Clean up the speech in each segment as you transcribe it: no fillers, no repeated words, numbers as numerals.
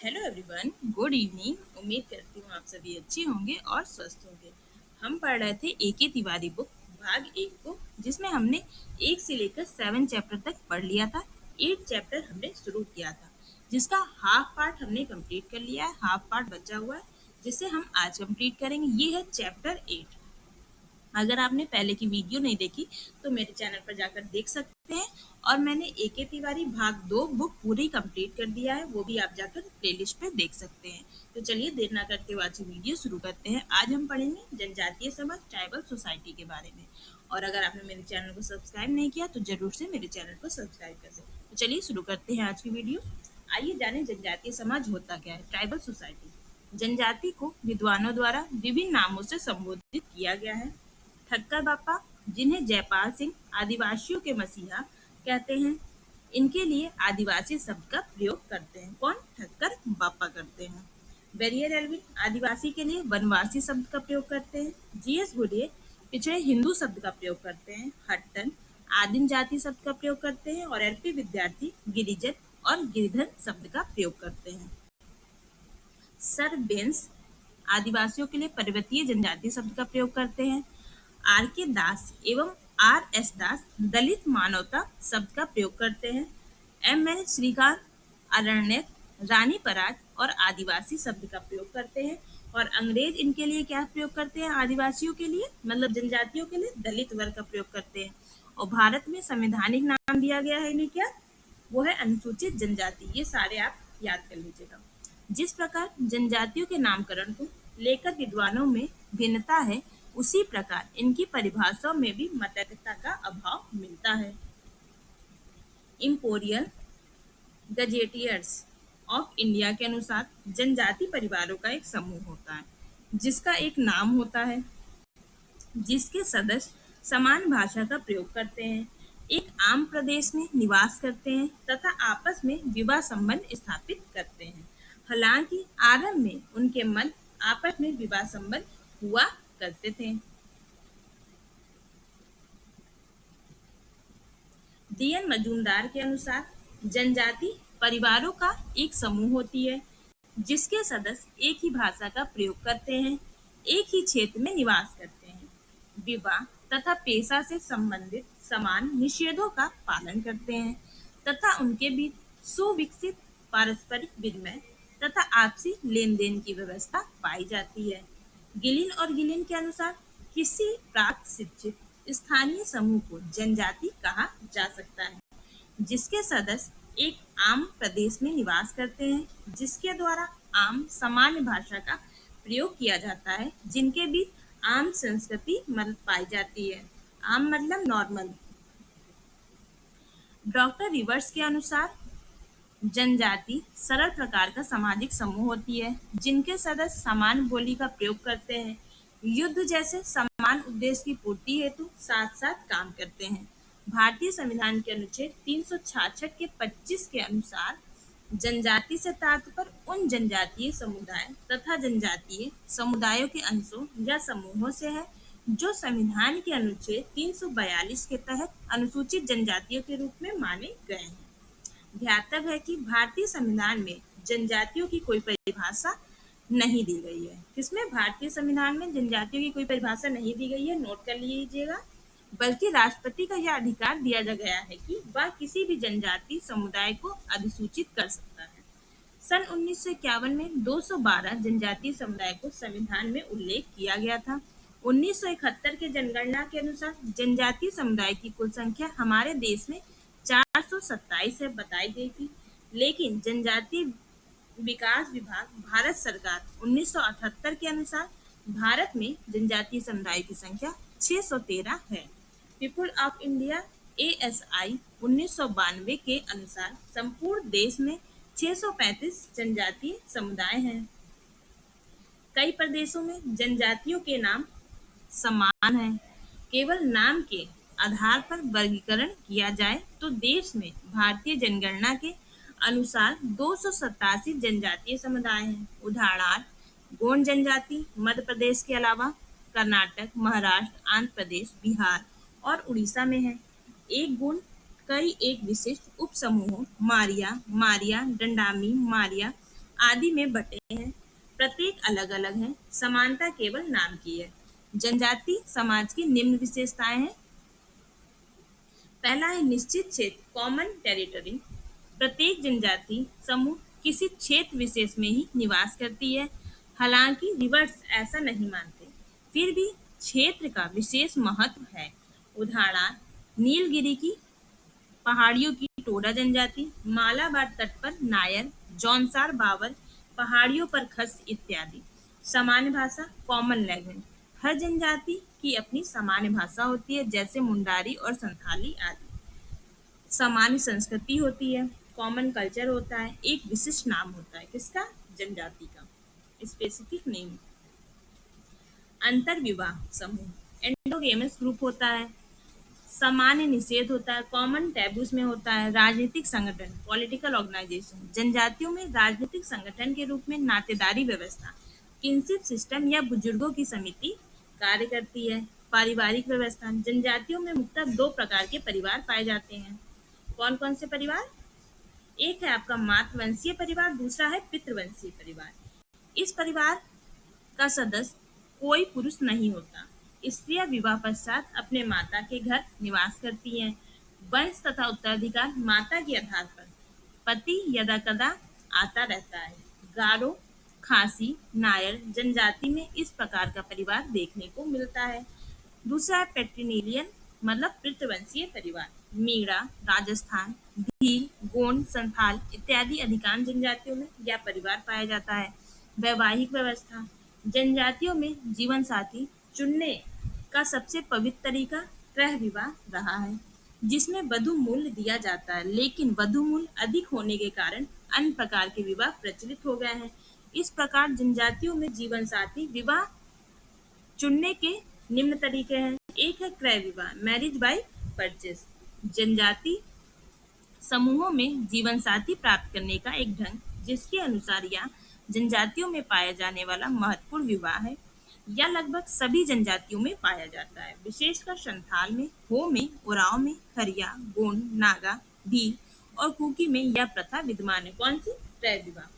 Hello everyone, good evening. उम्मीद करती हूँ आप सभी अच्छे होंगे और स्वस्थ होंगे। हम पढ़ रहे थे ए तिवारी बुक भाग 1 को, जिसमें हमने 1 से लेकर 7 चैप्टर तक पढ़ लिया था। 8 चैप्टर हमने शुरू किया था, जिसका हाफ पार्ट हमने कंप्लीट कर लिया है, हाफ पार्ट बचा हुआ है, जिसे हम आज कंप्लीट करेंगे। ये है चैप्टर 8। अगर आपने पहले की वीडियो नहीं देखी तो मेरे चैनल पर जाकर देख सकते हैं। और मैंने ए तिवारी भाग 2 बुक पूरी कंप्लीट कर दिया है, वो भी आप जाकर प्लेलिस्ट पे देख सकते हैं। तो चलिए देर ना करते हुए आज की वीडियो शुरू करते हैं। आज हम पढ़ेंगे जनजातीय समाज, ट्राइबल सोसाइटी के बारे में। और अगर आपने मेरे चैनल को सब्सक्राइब नहीं किया तो जरूर से मेरे चैनल को सब्सक्राइब कर दें। तो चलिए शुरू करते हैं आज की वीडियो। आइए जाने जनजातीय समाज होता क्या है। ट्राइबल सोसाइटी जनजाति को विद्वानों द्वारा विभिन्न नामों से संबोधित किया गया है। ठक्कर बापा, जिन्हें जयपाल सिंह आदिवासियों के मसीहा कहते हैं, इनके लिए आदिवासी शब्द का प्रयोग करते हैं। कौन? ठक्कर बापा करते हैं। बैरियर एल्विन आदिवासी के लिए वनवासी शब्द का प्रयोग करते हैं। जीएस गुडिये पिछड़े हिंदू शब्द का प्रयोग करते हैं। हट्टन आदिम जाति शब्द का प्रयोग करते हैं। और एलपी विद्यार्थी गिरिजन और गिरिधर शब्द का प्रयोग करते हैं। सर बेंस आदिवासियों के लिए पर्वतीय जनजाति शब्द का प्रयोग करते हैं। आर के दास एवं आर एस दास दलित मानवता शब्द का प्रयोग करते हैं। एम एन श्रीकांत अरण्यक, रानी पराग और आदिवासी शब्द का प्रयोग करते हैं। और अंग्रेज इनके लिए क्या प्रयोग करते हैं? आदिवासियों के लिए मतलब जनजातियों के लिए दलित वर्ग का प्रयोग करते हैं। और भारत में संवैधानिक नाम दिया गया है इन्हें, क्या? वो है अनुसूचित जनजाति। ये सारे आप याद कर लीजिएगा। जिस प्रकार जनजातियों के नामकरण को लेकर विद्वानों में भिन्नता है, उसी प्रकार इनकी परिभाषाओं में भी मतैक्यता का अभाव मिलता है। इंपोरियल गजेटियर्स ऑफ इंडिया के अनुसार जनजाति परिवारों का एक समूह होता है, जिसका एक नाम होता है, जिसके सदस्य समान भाषा का प्रयोग करते हैं, एक आम प्रदेश में निवास करते हैं तथा आपस में विवाह संबंध स्थापित करते हैं। हालांकि आरंभ में उनके मध्य आपस में विवाह संबंध हुआ करते थे। डीएन मजूमदार के अनुसार जनजाति परिवारों का एक समूह होती है, जिसके सदस्य एक ही भाषा का प्रयोग करते हैं, एक ही क्षेत्र में निवास करते हैं, विवाह तथा पेशा से संबंधित समान निषेधों का पालन करते हैं तथा उनके बीच सुविकसित पारस्परिक विनिमय तथा आपसी लेन देन की व्यवस्था पाई जाती है। गिलिन और गिलिन के अनुसार किसी प्राक शिक्षित स्थानीय समूह को जनजाति कहा जा सकता है, जिसके सदस्य एक आम प्रदेश में निवास करते हैं, जिसके द्वारा आम सामान्य भाषा का प्रयोग किया जाता है, जिनके बीच आम संस्कृति पाई जाती है। आम मतलब नॉर्मल। डॉक्टर रिवर्स के अनुसार जनजाति सरल प्रकार का सामाजिक समूह होती है, जिनके सदस्य समान बोली का प्रयोग करते हैं, युद्ध जैसे समान उद्देश्य की पूर्ति हेतु साथ साथ काम करते हैं। भारतीय संविधान के अनुच्छेद 366 के 25 के अनुसार जनजाति से तात्पर्य उन जनजातीय समुदाय तथा जनजातीय समुदायों के अंशों या समूहों से है, जो संविधान के अनुच्छेद 342 के तहत अनुसूचित जनजातियों के रूप में माने गए हैं। ध्यातव्य है कि भारतीय संविधान में जनजातियों की कोई परिभाषा नहीं दी गई है। किसमें? भारतीय संविधान में जनजातियों की कोई परिभाषा नहीं दी गई है, नोट कर लीजिएगा। बल्कि राष्ट्रपति का यह अधिकार दिया गया है कि वह किसी भी जनजाति समुदाय को अधिसूचित कर सकता है। सन 1951 में 212 जनजातीय समुदाय को संविधान में उल्लेख किया गया था। 1971 के जनगणना के अनुसार जनजातीय समुदाय की कुल संख्या हमारे देश में 427 है बताई गई थी, लेकिन जनजातीय विकास विभाग भारत सरकार 1978 के अनुसार भारत में जनजातीय समुदाय की संख्या 613 है। पीपुल ऑफ इंडिया ASI 1992 के अनुसार संपूर्ण देश में 635 जनजातीय समुदाय हैं। कई प्रदेशों में जनजातियों के नाम समान हैं। केवल नाम के आधार पर वर्गीकरण किया जाए तो देश में भारतीय जनगणना के अनुसार 287 जनजातीय समुदाय हैं। उदाहरणार्थ गोंड जनजाति मध्य प्रदेश के अलावा कर्नाटक, महाराष्ट्र, आंध्र प्रदेश, बिहार और उड़ीसा में है। एक गुण कई एक विशिष्ट उप समूहों मारिया, मारिया, डंडामी, मारिया आदि में बटे हैं, प्रत्येक अलग अलग है, समानता केवल नाम की है। जनजाति समाज की निम्न विशेषताएं हैं। पहला है निश्चित क्षेत्र, कॉमन टेरिटरी। प्रत्येक जनजाति समूह किसी क्षेत्र विशेष में ही निवास करती है। हालांकि रिवर्स ऐसा नहीं मानते, फिर भी क्षेत्र का विशेष महत्व है। उदाहरण नीलगिरी की पहाड़ियों की टोडा जनजाति, मालाबार तट पर नायर, जौनसार बाबर, पहाड़ियों पर खस इत्यादि। सामान्य भाषा कॉमन लैंग्वेज, हर जनजाति की अपनी सामान्य भाषा होती है, जैसे मुंडारी और संथाली आदि। सामान्य संस्कृति होती है, कॉमन कल्चर होता है, एक विशिष्ट नाम होता है किसका, जनजाति का, स्पेसिफिक नेम। अंतर विवाह समूह एंडोगेमस ग्रुप होता है, सामान्य निषेध होता है, कॉमन टैबूज में होता है। राजनीतिक संगठन पॉलिटिकल ऑर्गेनाइजेशन, जनजातियों में राजनीतिक संगठन के रूप में नातेदारी व्यवस्था, किनशिप सिस्टम या बुजुर्गों की समिति कार्य करती है। पारिवारिक व्यवस्था, जनजातियों में मुख्यतः दो प्रकार के परिवार पाए जाते हैं। कौन कौन से परिवार, एक है आपका मातृवंशीय परिवार, दूसरा है पितृवंशीय परिवार। इस परिवार का सदस्य कोई पुरुष नहीं होता। स्त्रियां विवाह पश्चात अपने माता के घर निवास करती हैं। वंश तथा उत्तराधिकार माता के आधार पर पति यदा कदा आता रहता है। गारो, खासी, नायर जनजाति में इस प्रकार का परिवार देखने को मिलता है। दूसरा है पेट्रिनिलियन मतलब पितृवंशीय परिवार। मीणा, राजस्थान, भील, गोंड, संथाल इत्यादि अधिकांश जनजातियों में यह परिवार पाया जाता है। वैवाहिक व्यवस्था, जनजातियों में जीवन साथी चुनने का सबसे पवित्र तरीका क्रय विवाह रहा है, जिसमें वधु मूल्य दिया जाता है, लेकिन वधु मूल्य अधिक होने के कारण अन्य प्रकार के विवाह प्रचलित हो गए हैं। इस प्रकार जनजातियों में जीवन साथी विवाह चुनने के निम्न तरीके हैं। एक है क्रय विवाह, मैरिज बाय परचेस। जनजाति समूहों में जीवन साथी प्राप्त करने का एक ढंग, जिसके अनुसार यह जनजातियों में पाया जाने वाला महत्वपूर्ण विवाह है। यह लगभग सभी जनजातियों में पाया जाता है, विशेषकर संथाल में, हो में, उरांव में, खरिया, गोंड, नागा, भील और कुकी में यह प्रथा विद्यमान है। कौन सी, क्रय विवाह।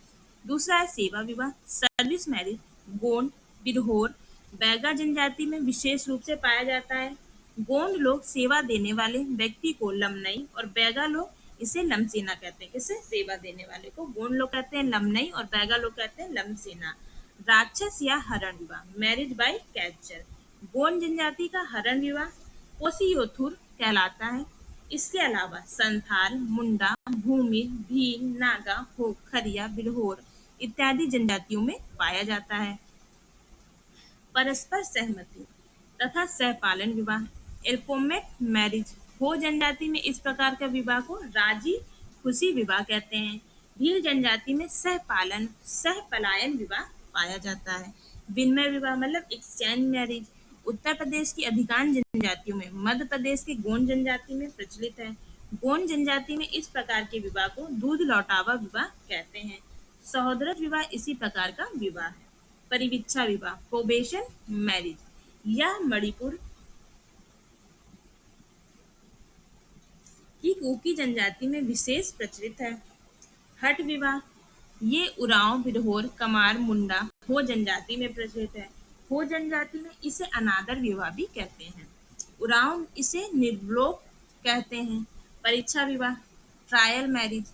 दूसरा है सेवा विवाह, सर्विस मैरिज। गोंड, बिरहोर, बैगा जनजाति में विशेष रूप से पाया जाता है। गोंड लोग सेवा देने वाले व्यक्ति को लमनई और बैगा लोग इसे लमसेना कहते हैं। किसे, सेवा देने वाले को गोंड लोग कहते हैं लमनई और बैगा लोग कहते हैं लमसेना। राक्षस या हरण विवाह, मैरिज बाय कैप्चर। गोंड जनजाति का हरण विवाह कोसियोथुर कहलाता है। इसके अलावा संथाल, मुंडा, भूमि, भील, नागा, हो, खरिया, बिरहोर इत्यादि जनजातियों में पाया जाता है। परस्पर सहमति तथा सहपालन विवाह, एल्कोमेट मैरिज। हो जनजाति में इस प्रकार का विवाह को राजी खुशी विवाह कहते हैं। भील जनजाति में सहपालन सहपलायन विवाह पाया जाता है। विनिमय विवाह मतलब एक्सचेंज मैरिज उत्तर प्रदेश की अधिकांश जनजातियों में, मध्य प्रदेश की गोंड जनजाति में प्रचलित है। गोंड जनजाति में इस प्रकार के विवाह को दूध लौटावा विवाह कहते हैं। सहोदरत विवाह इसी प्रकार का विवाह है। परिवीक्षा विवाह, प्रोबेशन मैरिज, यह मणिपुर की कुकी जनजाति में विशेष प्रचलित है। हठ विवाह, ये उरांव, बिरहोर, कमार, मुंडा, हो जनजाति में प्रचलित है। हो जनजाति में इसे अनादर विवाह भी कहते हैं। उरांव इसे निर्लोक कहते हैं। परीक्षा विवाह, ट्रायल मैरिज,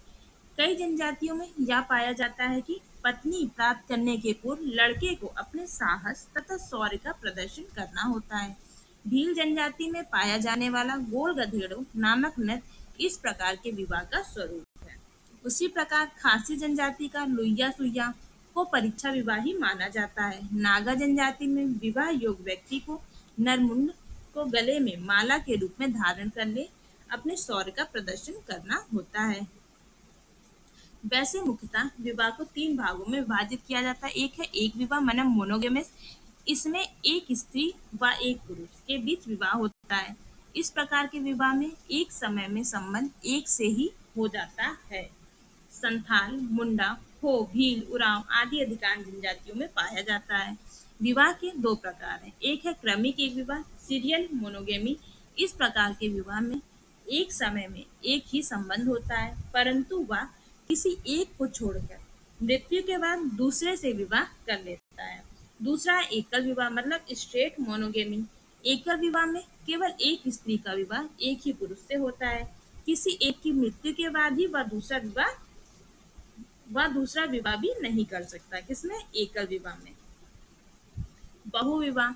कई जनजातियों में यह पाया जाता है कि पत्नी प्राप्त करने के पूर्व लड़के को अपने साहस तथा शौर्य का प्रदर्शन करना होता है। भील जनजाति में पाया जाने वाला गोल गधेड़ो नामक नृत्य इस प्रकार के विवाह का स्वरूप है। उसी प्रकार खासी जनजाति का लुइया सुइया को परीक्षा विवाह ही माना जाता है। नागा जनजाति में विवाह योग्य व्यक्ति को नरमुंड को गले में माला के रूप में धारण कर ले अपने शौर्य का प्रदर्शन करना होता है। वैसे मुख्यतः विवाह को तीन भागों में विभाजित किया जाता है। एक है एक विवाह मतलब मोनोगेमस, इसमें एक स्त्री व एक पुरुष के बीच विवाह होता है। इस प्रकार के विवाह में एक समय में संबंध एक से ही हो जाता है। संथाल, मुंडा, हो, भील, उरांव आदि अधिकांश जनजातियों में पाया जाता है। विवाह के दो प्रकार हैं, एक है क्रमिक एक विवाह सीरियल मोनोगेमी। इस प्रकार के विवाह में एक समय में एक ही संबंध होता है, परंतु वह किसी एक को छोड़कर मृत्यु के बाद दूसरे से विवाह कर लेता है। दूसरा है एकल विवाह मतलब स्ट्रेट मोनोगेमी। एकल विवाह में केवल एक स्त्री का विवाह एक ही पुरुष से होता है। किसी एक की मृत्यु के बाद ही वह दूसरा विवाह भी नहीं कर सकता। किसमें? एकल विवाह में। बहुविवाह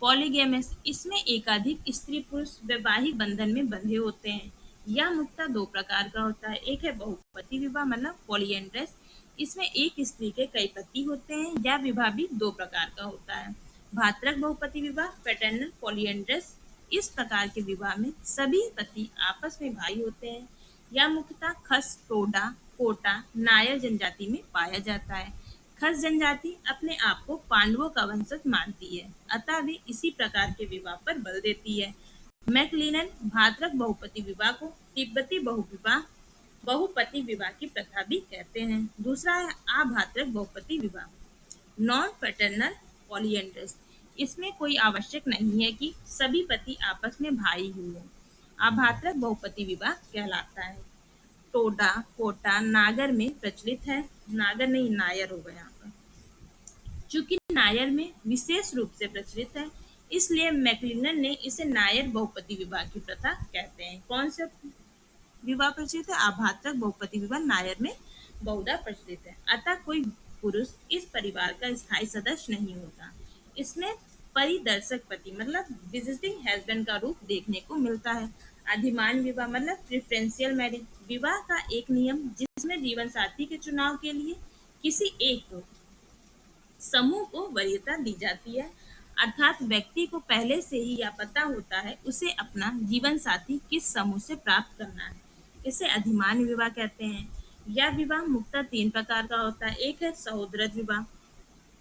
पॉलीगैमस, इसमें एकाधिक स्त्री पुरुष वैवाहिक बंधन में बंधे होते हैं। यह मुख्यतः दो प्रकार का होता है। एक है बहुपति विवाह मतलब पॉलीएंड्रस, इसमें एक स्त्री के कई पति होते हैं। यह विवाह भी दो प्रकार का होता है। भातृक बहुपति विवाह पैटर्नल पॉलीएंड्रस, इस प्रकार के विवाह में सभी पति आपस में भाई होते हैं। यह मुख्यतः खस, टोडा, कोटा, नायर जनजाति में पाया जाता है। खस जनजाति अपने आप को पांडवों का वंशज मानती है, अतः वे इसी प्रकार के विवाह पर बल देती है। मैकलिनन भाद्रक बहुपति विवाह को तिब्बती बहुपति विवाह की प्रथा भी कहते हैं। दूसरा है अभाद्रक बहुपति विवाह नॉन पैटर्नल पॉलीएंड्रस, इसमें कोई आवश्यक नहीं है कि सभी पति आपस में भाई ही हों। अभाद्रक बहुपति विवाह कहलाता है। टोडा, कोटा नागर में प्रचलित है। नागर नहीं, नायर हो गया यहाँ पर। चूंकि नायर में विशेष रूप से प्रचलित है, इसलिए मैकलिनन ने इसे नायर बहुपति विवाह की प्रथा कहते हैं। कौन से विवाह प्रचलित है? आभात्रक बहुपति विवाह नायर में बहुधा प्रचलित है। अतः कोई पुरुष इस परिवार का स्थायी सदस्य नहीं होता। इसमें परिदर्शक पति मतलब विजिटिंग हस्बैंड का रूप देखने को मिलता है। अधिमान विवाह मतलब प्रेफरेंशियल मैरिज, विवाह का एक नियम जिसमें जीवन साथी के चुनाव के लिए किसी एक समूह को वरीयता दी जाती है, अर्थात व्यक्ति को पहले से ही यह पता होता है उसे अपना जीवन साथी किस समूह से प्राप्त करना है। इसे अधिमान विवाह कहते हैं। यह विवाह मुख्यतः तीन प्रकार का होता है। एक है सहोदरज विवाह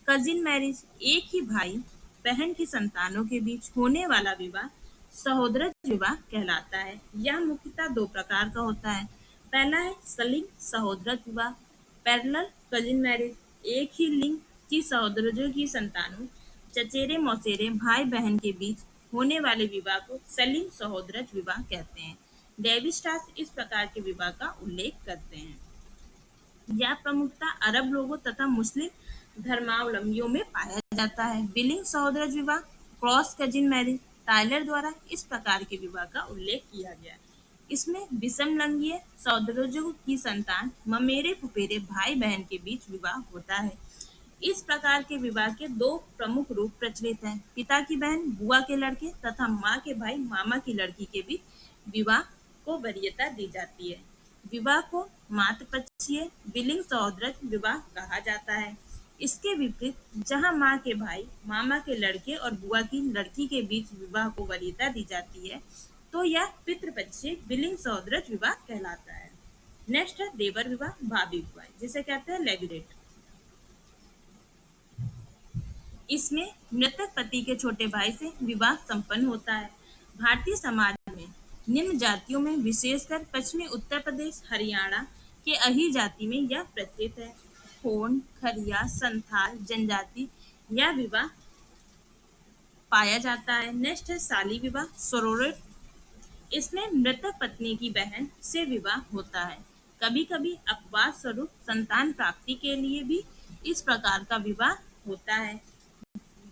कजिन मैरिज, एक ही भाई बहन की संतानों के बीच होने वाला विवाह सहोदरज विवाह कहलाता है। यह मुख्यतः दो प्रकार का होता है। पहला है सलिंग सहोदरज विवाह पैरेलल कजिन मैरिज, एक ही लिंग की सहोदरजों की संतानों चचेरे मौसेरे भाई बहन के बीच होने वाले विवाह को सलिंग सहोदरज विवाह कहते हैं। डेविड स्ट्रॉस इस प्रकार के विवाह का उल्लेख करते हैं। यह प्रमुखता अरब लोगों तथा मुस्लिम धर्मावलंबियों में पाया जाता है। बिलिंग सहोदरज विवाह क्रॉस कजिन मैरिज, टाइलर द्वारा इस प्रकार के विवाह का उल्लेख किया गया। इसमें विषमलिंगीय सहोदरजों की संतान ममेरे फुफेरे भाई बहन के बीच विवाह होता है। इस प्रकार के विवाह के दो प्रमुख रूप प्रचलित हैं। पिता की बहन बुआ के लड़के तथा माँ के भाई मामा की लड़की के बीच विवाह को वरीयता दी जाती है। विवाह को मातृपक्षीय बिलिंग सहोदरज विवाह कहा जाता है। इसके विपरीत जहाँ माँ के भाई मामा के लड़के और बुआ की लड़की के बीच विवाह को वरीयता दी जाती है, तो यह पितृपक्षीय बिलिंग सहोदरज विवाह कहलाता है। नेक्स्ट है देवर विवाह भाभी विवाह, जिसे कहते हैं लेगुरेट। इसमें मृतक पति के छोटे भाई से विवाह संपन्न होता है। भारतीय समाज में निम्न जातियों में विशेषकर पश्चिमी उत्तर प्रदेश हरियाणा के अही जाति में यह प्रचलित है। खोन खरिया संथाल जनजाति यह विवाह पाया जाता है। नेक्स्ट है साली विवाह सोरोरेट, इसमें मृतक पत्नी की बहन से विवाह होता है। कभी कभी अपवाद स्वरूप संतान प्राप्ति के लिए भी इस प्रकार का विवाह होता है।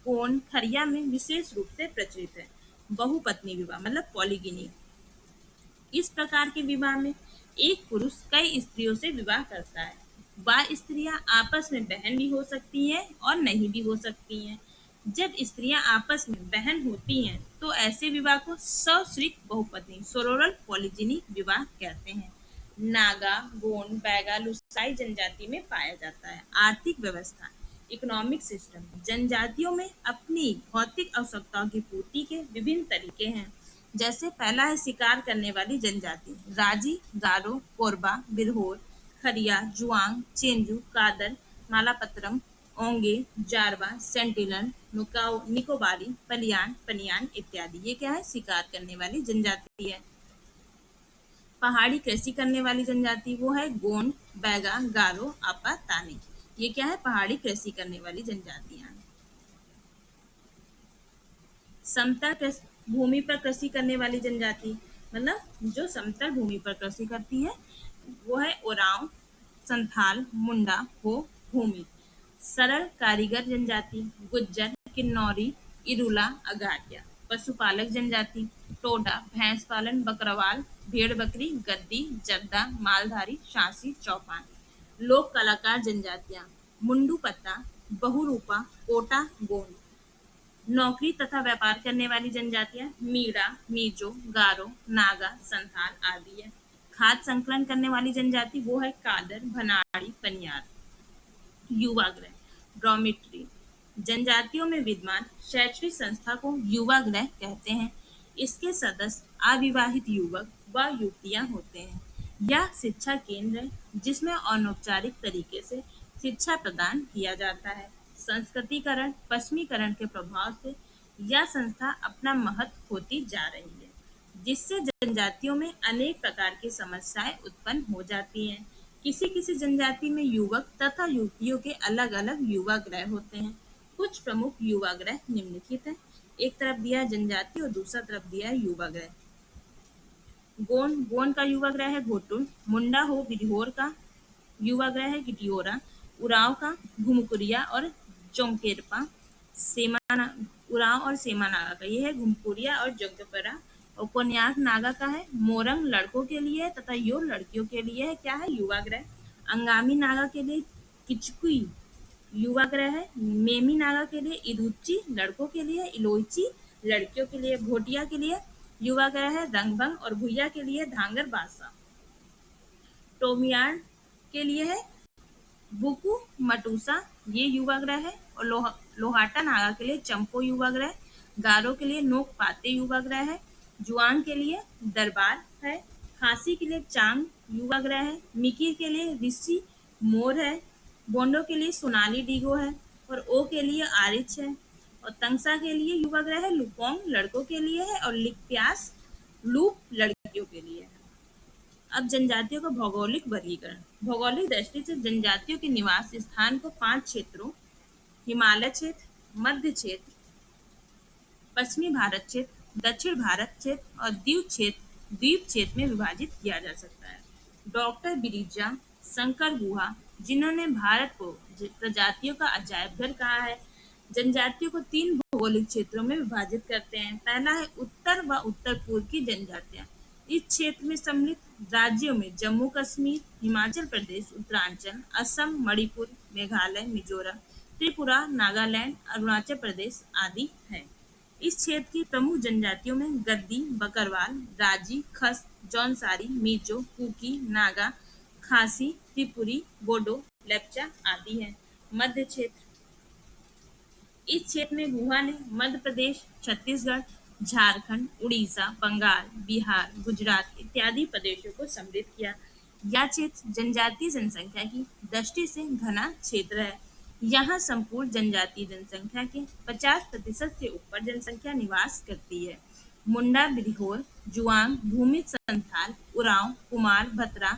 गोंड खरिया में विशेष रूप से प्रचलित है। बहुपत्नी विवाह मतलब पॉलीगिनी, इस प्रकार के विवाह में एक पुरुष कई स्त्रियों से विवाह करता है। वह स्त्रियां आपस में बहन भी हो सकती हैं और नहीं भी हो सकती हैं। जब स्त्रियां आपस में बहन होती हैं तो ऐसे विवाह को सश्रिक बहुपत्नी सोरोरल पॉलीजिनी विवाह कहते हैं। नागा गोंड बैगा लुसाई जनजाति में पाया जाता है। आर्थिक व्यवस्था इकोनॉमिक सिस्टम, जनजातियों में अपनी भौतिक आवश्यकताओं की पूर्ति के विभिन्न तरीके हैं। जैसे पहला है शिकार करने वाली जनजाति राजी, गारो, कोरबा, बिरहोर, खरिया, जुआंग, चेंजू, कादर, मालापत्रम, ओंगे, जारवा, सेंटिनल, निकोबारी, पलियान, पनियान इत्यादि। ये क्या है? शिकार करने वाली जनजाति है। पहाड़ी कृषि करने वाली जनजाति वो है गोंड, बैगा, गारो, आपा, तानी। ये क्या है? पहाड़ी कृषि करने वाली जनजातियां। समतल भूमि पर कृषि करने वाली जनजाति मतलब जो समतल भूमि पर कृषि करती है वो है ओरांव, संथाल, मुंडा, हो, भूमि। सरल कारीगर जनजाति गुज्जर, किन्नौरी, इरुला, अगारिया। पशुपालक जनजाति टोडा, भैंस पालन, बकरवाल, भेड़ बकरी, गद्दी, जद्दा, मालधारी, शासी, चौपान। लोक कलाकार जनजातियां मुंडू पत्ता, बहुरूपा, कोटा, गोंड। नौकरी तथा व्यापार करने वाली जनजातियां मीणा, मिजो, गारो, नागा, संथाल आदि है। खाद्य संकलन करने वाली जनजाति वो है कादर, भनाड़ी, पनियार। युवागृह डॉर्मिटरी जनजातियों में विद्यमान शैक्षणिक संस्था को युवागृह कहते हैं। इसके सदस्य अविवाहित युवक व युवतियां होते हैं। यह शिक्षा केंद्र है जिसमें अनौपचारिक तरीके से शिक्षा प्रदान किया जाता है। संस्कृतिकरण पश्चिमीकरण के प्रभाव से यह संस्था अपना महत्व खोती जा रही है, जिससे जनजातियों में अनेक प्रकार की समस्याएं उत्पन्न हो जाती हैं। किसी किसी जनजाति में युवक तथा युवतियों के अलग अलग युवागृह होते हैं। कुछ प्रमुख युवागृह निम्नलिखित हैं। एक तरफ दिया है जनजाति और दूसरा तरफ दिया है युवागृह। गोंड गोंड का युवागृह है घोटुल। मुंडा हो बिरहोर का युवागृह है गिटियोरा। उराव का घुमकुरिया और जोंकेरपा। सेमाना उराव और सेमा नागा का ये है घुमकुरिया और जोंकेपरा। और कोन्याक नागा का है मोरंग लड़कों के लिए तथा यो लड़कियों के लिए है क्या है युवागृह। अंगामी नागा के लिए किचकुई युवागृह है। मेमी नागा के लिए इरुच्ची लड़कों के लिए, इलोइची लड़कियों के लिए। भोटिया के लिए युवागृह है रंगभंग और भुइया के लिए धांगर बासा। टोमियान के लिए है बुकू मटूसा ये युवागृह है। और लोहाटा नागा के लिए चंपो युवागृह। गारो के लिए नोक पाते युवागृह है। जुआंग के लिए दरबार है। खासी के लिए चांग युवागृह है। मिकिर के लिए ऋषि मोर है। बोंडो के लिए सोनाली डीगो है। और ओ के लिए आरिच है। और तंगसा के लिए युवागृह है लुपोंग लड़कों के लिए है। और लिकप्यास लूप लड़कियों के लिए है। अब जनजातियों का भौगोलिक वर्गीकरण। भौगोलिक दृष्टि से जनजातियों के निवास स्थान को 5 क्षेत्रों हिमालय क्षेत्र, मध्य क्षेत्र, पश्चिमी भारत क्षेत्र, दक्षिण भारत क्षेत्र और द्वीप क्षेत्र में विभाजित किया जा सकता है। डॉक्टर बिरिजा शंकर गुहा जिन्होंने भारत को प्रजातियों का अजायब घर कहा है, जनजातियों को 3 भौगोलिक क्षेत्रों में विभाजित करते हैं। पहला है उत्तर व उत्तर पूर्व की जनजातियां। इस क्षेत्र में सम्मिलित राज्यों में जम्मू कश्मीर, हिमाचल प्रदेश, उत्तरांचल, असम, मणिपुर, मेघालय, मिजोरम, त्रिपुरा, नागालैंड, अरुणाचल प्रदेश आदि है। इस क्षेत्र की प्रमुख जनजातियों में गद्दी, बकरवाल, राजी, खस, जौनसारी, मिजो, कुकी, नागा, खासी, त्रिपुरी, बोडो, लेप्चा आदि है। मध्य क्षेत्र इस क्षेत्र में गुहा ने मध्य प्रदेश, छत्तीसगढ़, झारखंड, उड़ीसा, बंगाल, बिहार, गुजरात इत्यादि प्रदेशों को सम्मिलित किया। यह क्षेत्र जनजातीय जनसंख्या की दृष्टि से घना क्षेत्र है। यहाँ संपूर्ण जनजातीय जनसंख्या के 50% से ऊपर जनसंख्या निवास करती है। मुंडा, बिरहोर, जुआंग, भूमिज संथाल, उरांव, कुमार, भतरा,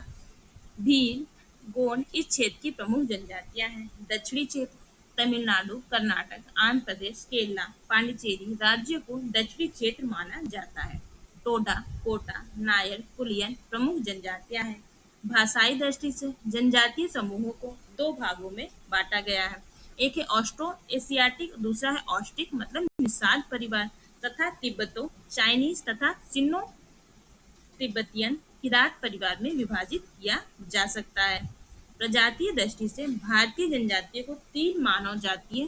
भील, गोंड इस क्षेत्र की प्रमुख जनजातियां हैं। दक्षिणी क्षेत्र तमिलनाडु, कर्नाटक, आंध्र प्रदेश, केरला, पांडिचेरी राज्यों को दक्षिणी क्षेत्र माना जाता है। टोडा, कोटा, नायर, कुलियन प्रमुख जनजातियां हैं। भाषाई दृष्टि से जनजातीय समूहों को 2 भागों में बांटा गया है। एक है ऑस्ट्रो एशियाटिक, दूसरा है ऑस्टिक मतलब निषाद परिवार तथा तिब्बतो चाइनीज तथा सिन्नो तिब्बतियन किरात परिवार में विभाजित किया जा सकता है। प्रजातीय दृष्टि से भारतीय जनजातियों को 3 मानव जातीय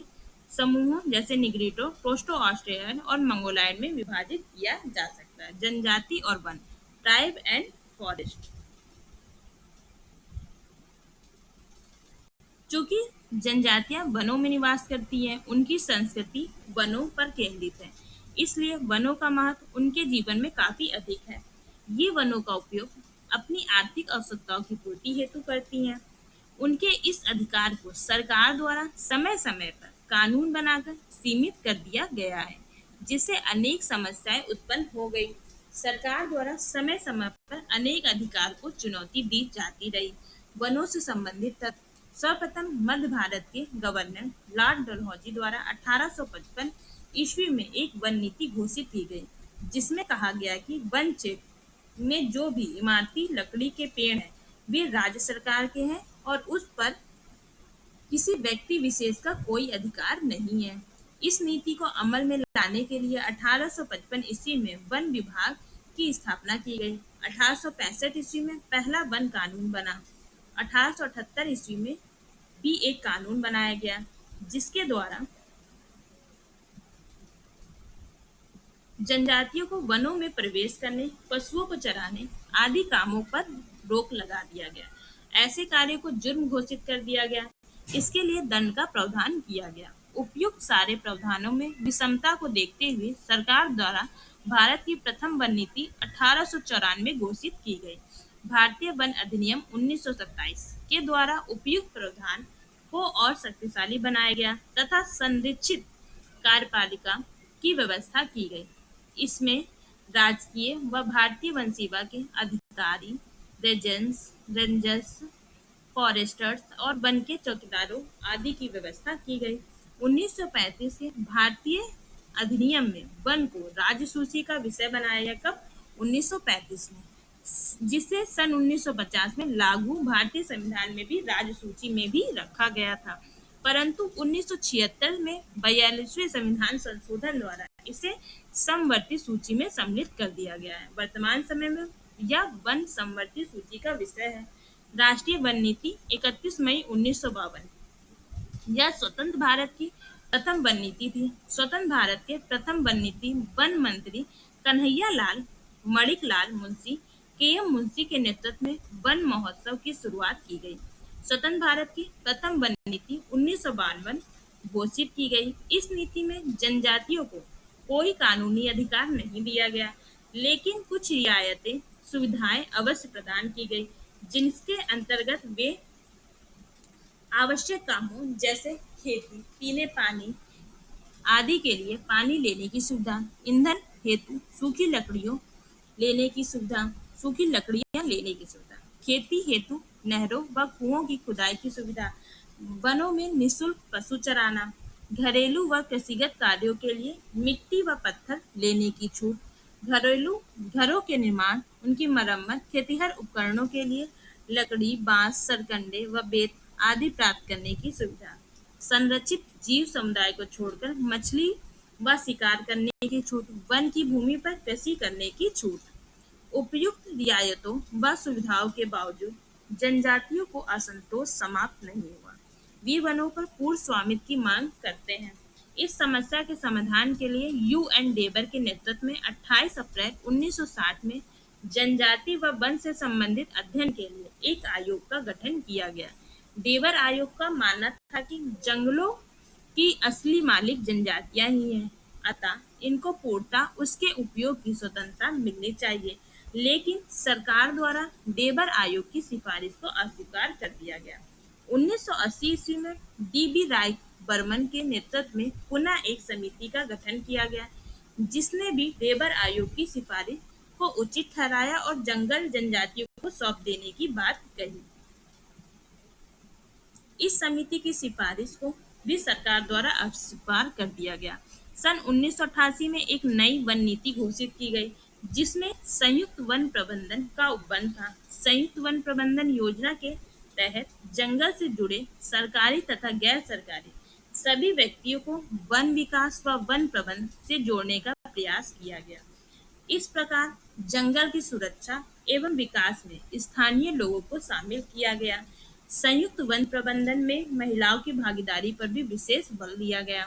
समूहों जैसे निग्रिटो, प्रोस्टो ऑस्ट्रेलियन और मंगोलायड में विभाजित किया जा सकता है। जनजाति और वन ट्राइब एंड फॉरेस्ट। चूंकि जनजातियां वनों में निवास करती हैं, उनकी संस्कृति वनों पर केंद्रित है, इसलिए वनों का महत्व उनके जीवन में काफी अधिक है। ये वनों का उपयोग अपनी आर्थिक आवश्यकताओं की पूर्ति हेतु करती हैं। उनके इस अधिकार को सरकार द्वारा समय समय पर कानून बनाकर सीमित कर दिया गया है, जिससे अनेक समस्याएं उत्पन्न हो गई। सरकार द्वारा समय समय पर अनेक अधिकार को चुनौती दी जाती रही। वनों से संबंधित तथ्य सर्वप्रथम मध्य भारत के गवर्नर लॉर्ड डलहौजी द्वारा 1855 ईस्वी में एक वन नीति घोषित की गई, जिसमें कहा गया कि वन क्षेत्र में जो भी इमारती लकड़ी के पेड़ हैं वे राज्य सरकार के हैं और उस पर किसी व्यक्ति विशेष का कोई अधिकार नहीं है। इस नीति को अमल में लाने के लिए 1855 ईस्वी में वन विभाग की स्थापना की गई। 1865 ईस्वी में पहला वन कानून बना। 1878 ईस्वी में भी एक कानून बनाया गया जिसके द्वारा जनजातियों को वनों में प्रवेश करने, पशुओं को चराने आदि कामों पर रोक लगा दिया गया। ऐसे कार्य को जुर्म घोषित कर दिया गया। इसके लिए दंड का प्रावधान किया गया। उपयुक्त सारे प्रावधानों में विषमता को देखते हुए सरकार द्वारा भारत की प्रथम वन नीति 1894 घोषित की गई। भारतीय वन अधिनियम 1927 के द्वारा उपयुक्त प्रावधान को और शक्तिशाली बनाया गया तथा संरक्षित कार्यपालिका की व्यवस्था की गई। इसमें राजकीय व भारतीय वन सेवा के अधिकारी, रेंजर्स, फॉरेस्टर्स और वन के चौकीदारों आदि की व्यवस्था की गई। 1935 के भारतीय अधिनियम में वन को राज्य सूची का विषय बनाया गया। कब? 1935 में, जिसे सन 1950 में लागू भारतीय संविधान में भी राज्य सूची में भी रखा गया था, परंतु 1976 में 42वें संविधान संशोधन द्वारा इसे समवर्ती सूची में सम्मिलित कर दिया गया है। वर्तमान समय में यह वन समवर्ती सूची का विषय है। राष्ट्रीय वन नीति 31 मई 1952 यह स्वतंत्र भारत की प्रथम वन नीति थी। स्वतंत्र भारत के प्रथम वन नीति वन मंत्री कन्हैया लाल मणिक लाल मुंशी के.एम. मुंशी के नेतृत्व में वन महोत्सव की शुरुआत की गई। स्वतंत्र भारत की प्रथम वन नीति 1952 घोषित की गई। इस नीति में जनजातियों को कोई कानूनी अधिकार नहीं दिया गया, लेकिन कुछ रियायतें सुविधाएं अवश्य प्रदान की गई, जिनके अंतर्गत वे आवश्यक कामों जैसे खेती, पीने पानी आदि के लिए पानी लेने की सुविधा, ईंधन हेतु सूखी लकड़ियां लेने की सुविधा, खेती हेतु नहरों व कुओं की खुदाई की सुविधा, वनों में निःशुल्क पशु चराना, घरेलू व कृषिगत कार्यों के लिए मिट्टी व पत्थर लेने की छूट, घरेलू घरों के निर्माण, उनकी मरम्मत, खेतिहर उपकरणों के लिए लकड़ी, बांस, सरकंडे व बेत आदि प्राप्त करने की सुविधा, संरक्षित जीव समुदाय को छोड़कर मछली व शिकार करने की छूट, वन की भूमि पर कृषि करने की छूट। उपयुक्त रियायतों व सुविधाओं के बावजूद जनजातियों को असंतोष समाप्त नहीं हुआ। वे वनों पर पूर्ण स्वामित्व की मांग करते हैं। इस समस्या के समाधान के लिए यूएन डेबर के नेतृत्व में 28 अप्रैल 1960 में जनजाति व वन से संबंधित अध्ययन के लिए एक आयोग का गठन किया गया। डेबर आयोग का मानना था कि जंगलों की असली मालिक जनजातियां ही हैं, अतः इनको पूर्णतः उसके उपयोग की स्वतंत्रता मिलनी चाहिए, लेकिन सरकार द्वारा डेबर आयोग की सिफारिश को अस्वीकार कर दिया गया। 1980 ईस्वी में डीबी राय बर्मन के नेतृत्व में पुनः एक समिति का गठन किया गया, जिसने भी डेबर आयोग की सिफारिश को उचित ठहराया और जंगल जनजातियों को सौंप देने की बात कही। इस समिति की सिफारिश को भी सरकार द्वारा अस्वीकार कर दिया गया। सन 1988 में एक नई वन नीति घोषित की गई, जिसमें संयुक्त वन प्रबंधन का उपबंध था। संयुक्त वन प्रबंधन योजना के तहत जंगल से जुड़े सरकारी तथा गैर सरकारी सभी व्यक्तियों को वन विकास व वन प्रबंधन से जोड़ने का प्रयास किया गया। इस प्रकार जंगल की सुरक्षा एवं विकास में स्थानीय लोगों को शामिल किया गया। संयुक्त वन प्रबंधन में महिलाओं की भागीदारी पर भी विशेष बल दिया गया।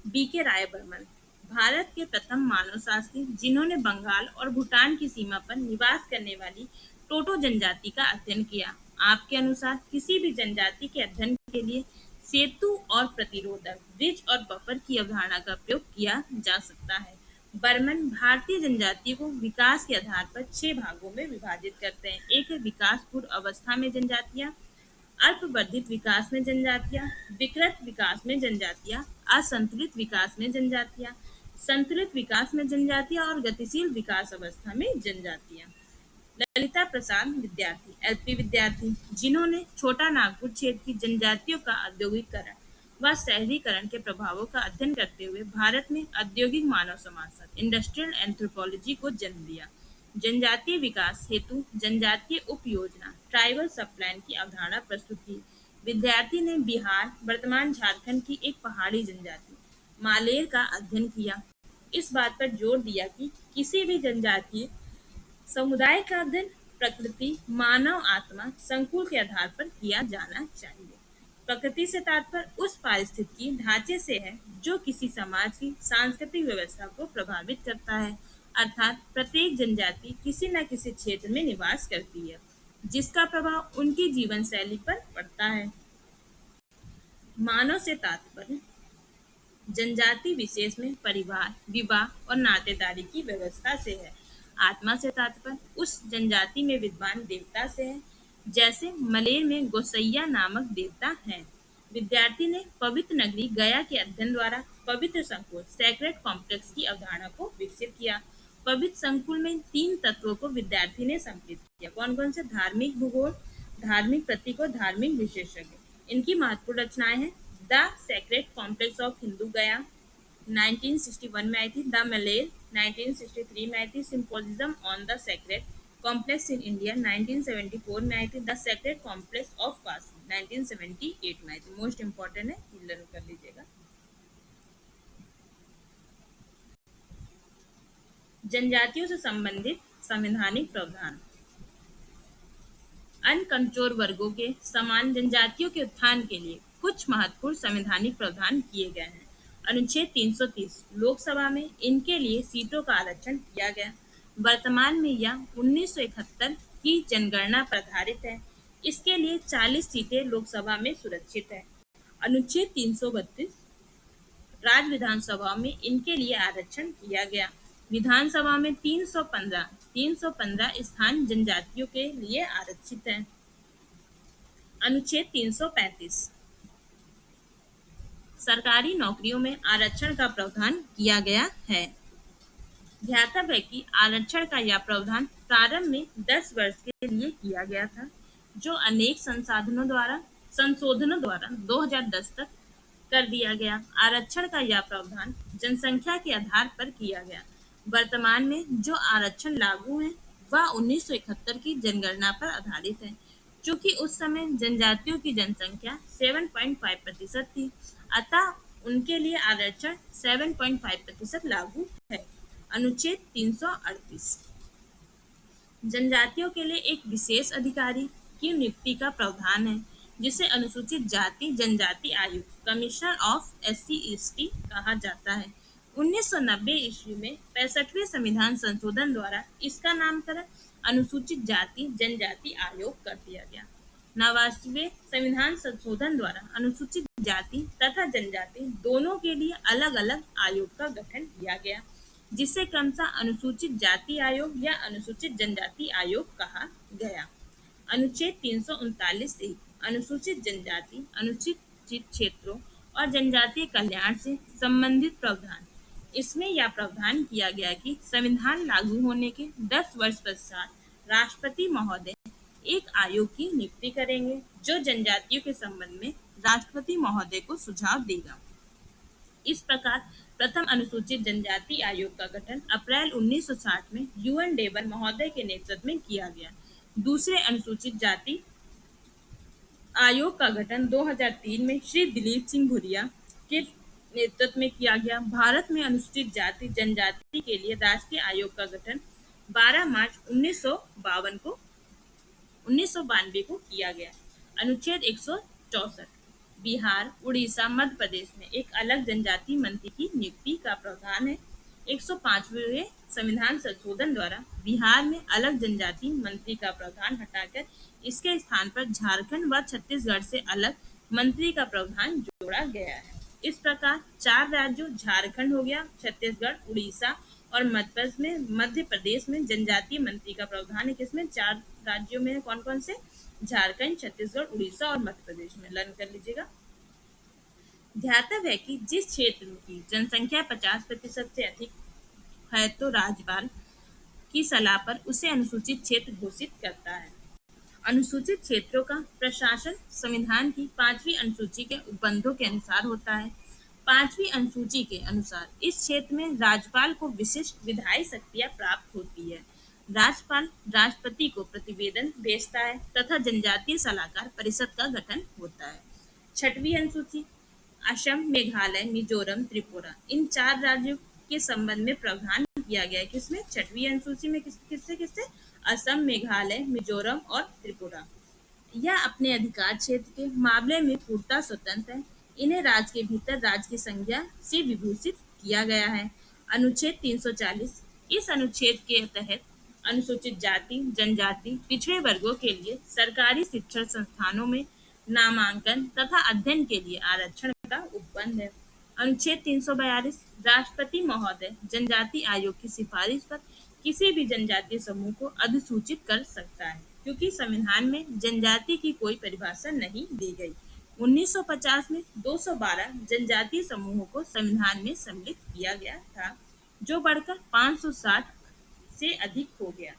बीके राय बर्मन भारत के प्रथम मानव शास्त्री, जिन्होंने बंगाल और भूटान की सीमा पर निवास करने वाली टोटो जनजाति का अध्ययन किया। आपके अनुसार किसी भी जनजाति के अध्ययन के लिए सेतु और प्रतिरोधक, ब्रिज और बफर की अवधारणा का प्रयोग किया जा सकता है। बर्मन भारतीय जनजाति को विकास के आधार पर 6 भागों में विभाजित करते हैं। एक है विकास पूर्व अवस्था में जनजातियां, अल्पवर्धित विकास में जनजातियां, विकृत विकास में जनजातियां, असंतुलित विकास में जनजातियां, संतुलित विकास में जनजातियां और गतिशील विकास अवस्था में जनजातियां। ललिता प्रसाद विद्यार्थी, एलपी विद्यार्थी, जिन्होंने छोटा नागपुर क्षेत्र की जनजातियों का औद्योगिकरण व शहरीकरण के प्रभावों का अध्ययन करते हुए भारत में औद्योगिक मानव समाजशास्त्र इंडस्ट्रियल एंथ्रोपोलॉजी को जन्म दिया। जनजातीय विकास हेतु जनजातीय उप योजना ट्राइबल सब प्लान की अवधारणा प्रस्तुत की। विद्यार्थी ने बिहार, वर्तमान झारखंड की एक पहाड़ी जनजाति मालेर का अध्ययन किया। इस बात पर जोर दिया कि किसी भी जनजातीय समुदाय का अध्ययन प्रकृति, मानव आत्मा, संकुल के आधार पर किया जाना चाहिए। प्रकृति से तात्पर्य उस पारिस्थितिकी ढांचे से है जो किसी समाज की सांस्कृतिक व्यवस्था को प्रभावित करता है, अर्थात प्रत्येक जनजाति किसी न किसी क्षेत्र में निवास करती है, जिसका प्रभाव उनकी जीवन शैली पर पड़ता है। मानव से तात्पर्य जनजाति विशेष में परिवार, विवाह और नातेदारी की व्यवस्था से है। आत्मा से तात्पर्य उस जनजाति में विद्वान देवता से है, जैसे मलेर में गोसैया नामक देवता हैं। विद्यार्थी ने पवित्र नगरी गया के अध्ययन द्वारा पवित्र संकुल सैक्रेड कॉम्प्लेक्स की अवधारणा को विकसित किया। पवित्र संकुल में 3 तत्वों को विद्यार्थी ने संकलित किया। कौन कौन से? धार्मिक भूगोल, धार्मिक प्रतीक और धार्मिक विशेषज्ञ। इनकी महत्वपूर्ण रचनाएं हैं the sacred complex of Hindu गया 1961 में आई थी, द मलेर 1963 में आई थी, symposium on the sacred complex in India 1974 में आई थी, the sacred complex of Kashi 1978 में आई थी। मोस्ट इंपॉर्टेंट है, लर्न कर लीजिएगा। जनजातियों से संबंधित संवैधानिक प्रावधान। अन्य कमजोर वर्गों के समान जनजातियों के उत्थान के लिए कुछ महत्वपूर्ण संवैधानिक प्रावधान किए गए हैं। अनुच्छेद 330 लोकसभा में इनके लिए सीटों का आरक्षण किया गया। वर्तमान में यह 1971 की जनगणना पर आधारित है। इसके लिए 40 सीटें लोकसभा में सुरक्षित है। अनुच्छेद 332 राज्य विधानसभा में इनके लिए आरक्षण किया गया। विधानसभा में 315 स्थान जनजातियों के लिए आरक्षित हैं। अनुच्छेद 335 सरकारी नौकरियों में आरक्षण का प्रावधान किया गया है। ध्यातव्य है कि आरक्षण का यह प्रावधान प्रारंभ में 10 वर्ष के लिए किया गया था, जो अनेक संशोधनों द्वारा 2010 तक कर दिया गया। आरक्षण का यह प्रावधान जनसंख्या के आधार पर किया गया। वर्तमान में जो आरक्षण लागू है वह 1971 की जनगणना पर आधारित है। चूंकि उस समय जनजातियों की जनसंख्या 7.5% थी, अतः उनके लिए आरक्षण 7.5% लागू है। अनुच्छेद 338 जनजातियों के लिए एक विशेष अधिकारी की नियुक्ति का प्रावधान है, जिसे अनुसूचित जाति जनजाति आयोग कमिश्नर ऑफ SC/ST कहा जाता है। 1990 ईस्वी में 65वें संविधान संशोधन द्वारा इसका नामकरण अनुसूचित जाति जनजाति आयोग कर दिया गया। 89वें संविधान संशोधन द्वारा अनुसूचित जाति तथा जनजाति दोनों के लिए अलग अलग आयोग का गठन किया गया, जिसे क्रमशः अनुसूचित जाति आयोग या अनुसूचित जनजाति आयोग कहा गया। अनुच्छेद 339 से अनुसूचित जनजाति, अनुसूचित क्षेत्रों और जनजातीय कल्याण से संबंधित प्रावधान। इसमें यह प्रावधान किया गया कि संविधान लागू होने के 10 वर्ष पश्चात राष्ट्रपति महोदय एक आयोग की नियुक्ति करेंगे, जो जनजातियों के संबंध में राष्ट्रपति महोदय को सुझाव देगा। इस प्रकार प्रथम अनुसूचित जनजाति आयोग का गठन अप्रैल 1960 में UN डेवन महोदय के नेतृत्व में किया गया। दूसरे अनुसूचित जाति आयोग का गठन 2003 में श्री दिलीप सिंह भुरिया के नेतृत्व में किया गया। भारत में अनुसूचित जाति जनजाति के लिए राष्ट्रीय आयोग का गठन 12 मार्च 1992 को किया गया। अनुच्छेद 164 बिहार, उड़ीसा, मध्य प्रदेश में एक अलग जनजाति मंत्री की नियुक्ति का प्रावधान है। 105वें संविधान संशोधन द्वारा बिहार में अलग जनजाति मंत्री का प्रावधान हटाकर इसके स्थान पर झारखंड व छत्तीसगढ़ से अलग मंत्री का प्रावधान जोड़ा गया है। इस प्रकार 4 राज्यों झारखंड हो गया, छत्तीसगढ़, उड़ीसा और मध्य प्रदेश में जनजातीय मंत्री का प्रावधान है। किसमें? 4 राज्यों में। कौन कौन से? झारखंड, छत्तीसगढ़, उड़ीसा और मध्य प्रदेश में। लर्न कर लीजिएगा। ध्यातव्य है कि जिस क्षेत्र की जनसंख्या 50% से अधिक है तो राज्यपाल की सलाह पर उसे अनुसूचित क्षेत्र घोषित करता है। अनुसूचित क्षेत्रों का प्रशासन संविधान की 5वीं अनुसूची के उपबंधों के अनुसार होता है। 5वीं अनुसूची के अनुसार इस क्षेत्र में राज्यपाल को विशिष्ट विधायी शक्तियां प्राप्त होती है। राज्यपाल राष्ट्रपति को प्रतिवेदन भेजता है तथा जनजातीय सलाहकार परिषद का गठन होता है। छठवीं अनुसूची असम, मेघालय, मिजोरम, त्रिपुरा इन 4 राज्यों के संबंध में प्रावधान किया गया है। किसमें? छठवीं अनुसूची में किससे किससे? असम, मेघालय, मिजोरम और त्रिपुरा। यह अपने अधिकार क्षेत्र के मामले में पूर्णतः स्वतंत्र है। इन्हें राज्य के भीतर राज्य की संज्ञा से विभूषित किया गया है। अनुच्छेद 340 इस अनुच्छेद के तहत अनुसूचित जाति, जनजाति, पिछड़े वर्गों के लिए सरकारी शिक्षण संस्थानों में नामांकन तथा अध्ययन के लिए आरक्षण का उपबंध है। अनुच्छेद 342 राष्ट्रपति महोदय जनजाति आयोग की सिफारिश पर किसी भी जनजातीय समूह को अधिसूचित कर सकता है, क्योंकि संविधान में जनजाति की कोई परिभाषा नहीं दी गई। 1950 में 212 जनजातीय समूहों को संविधान में सम्मिलित किया गया था, जो बढ़कर 560 से अधिक हो गया।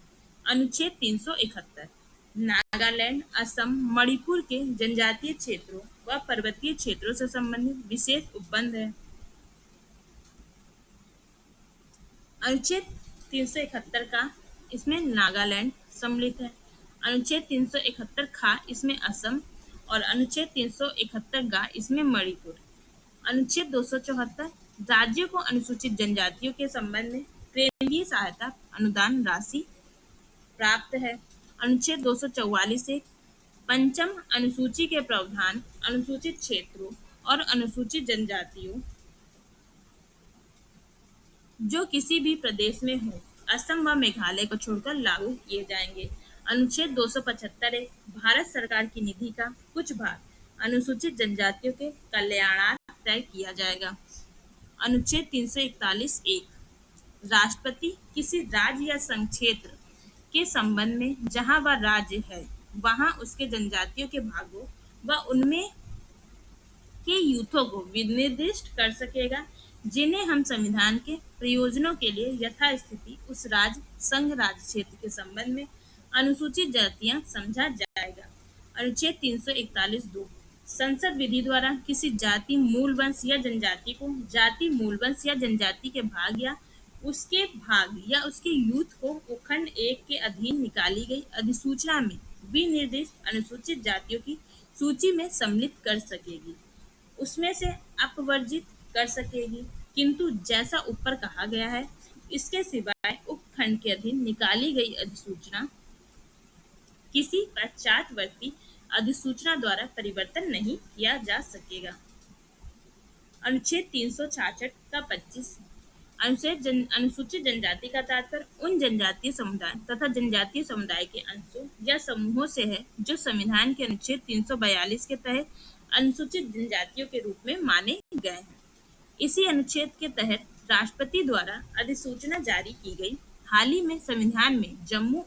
अनुच्छेद 371 नागालैंड, असम, मणिपुर के जनजातीय क्षेत्रों व पर्वतीय क्षेत्रों से संबंधित विशेष उपबंध है। अनुच्छेद 371 का इसमें नागालैंड सम्मिलित है। अनुच्छेद 371 खा इसमें असम और अनुच्छेद 371 गा इसमें मणिपुर। अनुच्छेद 274 राज्यों को अनुसूचित जनजातियों के संबंध में केंद्रीय सहायता अनुदान राशि प्राप्त है। अनुच्छेद 244 से पंचम अनुसूची के प्रावधान अनुसूचित क्षेत्रों और अनुसूचित जनजातियों जो किसी भी प्रदेश में हो, असम व मेघालय को छोड़कर लागू किए जाएंगे। अनुच्छेद 275 भारत सरकार की निधि का कुछ भाग अनुसूचित जनजातियों के कल्याणार्थ तय किया जाएगा। अनुच्छेद 341 राष्ट्रपति किसी राज्य या संघ क्षेत्र के संबंध में जहां वह राज्य है वहां उसके जनजातियों के भागों व उनमें के यूथों को विनिर्दिष्ट कर सकेगा, जिन्हें हम संविधान के प्रयोजनों के लिए यथास्थिति उस राज्य, संघ राज्य क्षेत्र के संबंध में अनुसूचित जातियां समझा जाएगा। अनुच्छेद 341(2) संसद विधि द्वारा किसी जाति, मूल वंश या जनजाति को जाति, मूल वंश या जनजाति के भाग या उसके यूथ को उपखंड 1 के अधीन निकाली गई अधिसूचना में विनिर्दिष्ट अनुसूचित जातियों की सूची में सम्मिलित कर सकेगी, उसमें से अपवर्जित कर सकेगी, किंतु जैसा ऊपर कहा गया है, इसके सिवाय उपखंड के अधीन निकाली गई अधिसूचना किसी पश्चातवर्ती अधिसूचना द्वारा परिवर्तन नहीं किया जा सकेगा। अनुच्छेद 366 का 25 अनुसूचित जनजाति का तात्पर्य उन जनजातीय समुदाय तथा जनजातीय समुदाय के अंशों या समूहों से है जो संविधान के अनुच्छेद 342 के तहत अनुसूचित जनजातियों के रूप में माने गए हैं। इसी अनुच्छेद के तहत राष्ट्रपति द्वारा अधिसूचना जारी की गई। हाल ही में संविधान में जम्मू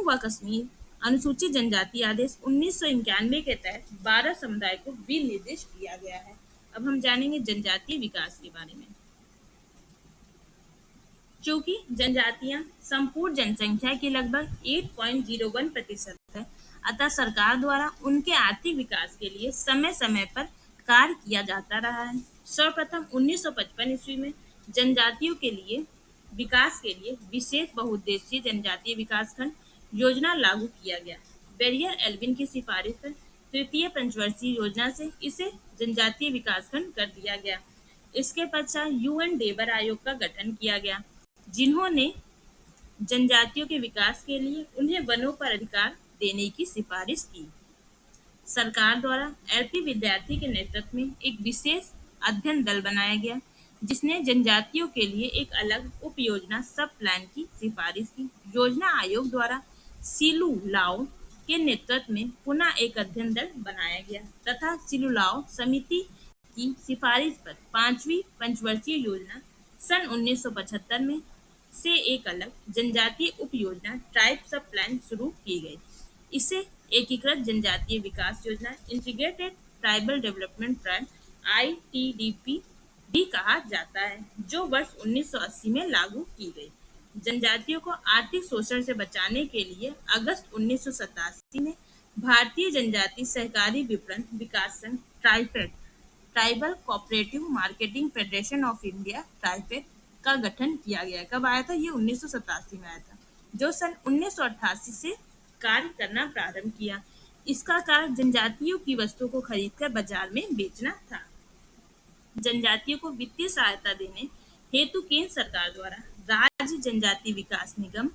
व कश्मीर अनुसूचित जनजाति आदेश 1991 के तहत 12 समुदाय को विनिर्दिष्ट किया गया है। अब हम जानेंगे जनजातीय विकास के बारे में। चूंकि जनजातियां संपूर्ण जनसंख्या की लगभग 8.01% है, अतः सरकार द्वारा उनके आर्थिक विकास के लिए समय समय पर कार्य किया जाता रहा है। सर्वप्रथम 1955 ईस्वी में जनजातियों के लिए विकास के लिए विशेष बहुउद्देशीय जनजातीय विकास खंड योजना लागू किया गया। बेरियर एल्विन की सिफारिश पर तृतीय पंचवर्षीय योजना से इसे जनजातीय विकास खंड कर दिया गया। इसके पश्चात यूएन डेबर आयोग का गठन किया गया, जिन्होंने जनजातियों के विकास के लिए उन्हें वनों पर अधिकार देने की सिफारिश की। सरकार द्वारा एलपी विद्यार्थी के नेतृत्व में एक विशेष अध्ययन दल बनाया गया, जिसने जनजातियों के लिए एक अलग उप योजना सब प्लान की सिफारिश की। योजना आयोग द्वारा सिलुलाओ के नेतृत्व में पुनः एक अध्ययन दल बनाया गया तथा सिलुलाओ समिति की सिफारिश पर 5वीं पंचवर्षीय योजना सन 1975 में से एक अलग जनजातीय उप योजना ट्राइब सब प्लान शुरू की गई। इसे एकीकृत जनजातीय विकास योजना integrated tribal development plan ITDP भी कहा जाता है, जो वर्ष 1980 में लागू की गई। जनजातियों को आर्थिक शोषण से बचाने के लिए अगस्त 1987 में भारतीय जनजाति सहकारी विपणन विकास संघ TRIFED, tribal cooperative marketing federation of India TRIFED का गठन किया गया। कब आया था? ये 1987 में आया था, जो सन 1988 से कार्य करना प्रारंभ किया। इसका कार्य जनजातियों की वस्तुओं को खरीदकर बाजार में बेचना था। जनजातियों को वित्तीय सहायता देने हेतु केंद्र सरकार द्वारा राज्य जनजाति विकास निगम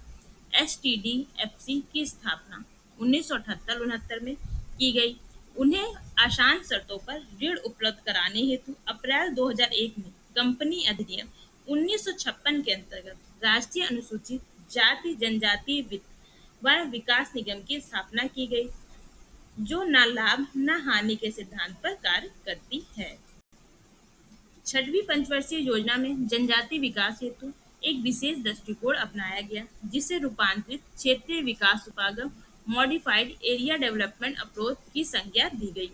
(HTDFC) की स्थापना 1978-69 में की गई। उन्हें आसान शर्तों पर ऋण उपलब्ध कराने हेतु अप्रैल 2001 में कंपनी अधिनियम 1956 के अंतर्गत राष्ट्रीय अनुसूचित जाति जनजाति वित्त व विकास निगम की स्थापना की गई, जो न लाभ न हानि के सिद्धांत पर कार्य करती है। छठवीं पंचवर्षीय योजना में जनजाति विकास हेतु एक विशेष दृष्टिकोण अपनाया गया, जिसे रूपांतरित क्षेत्रीय विकास उपागम (मॉडिफाइड एरिया डेवलपमेंट अप्रोच) की संज्ञा दी गई।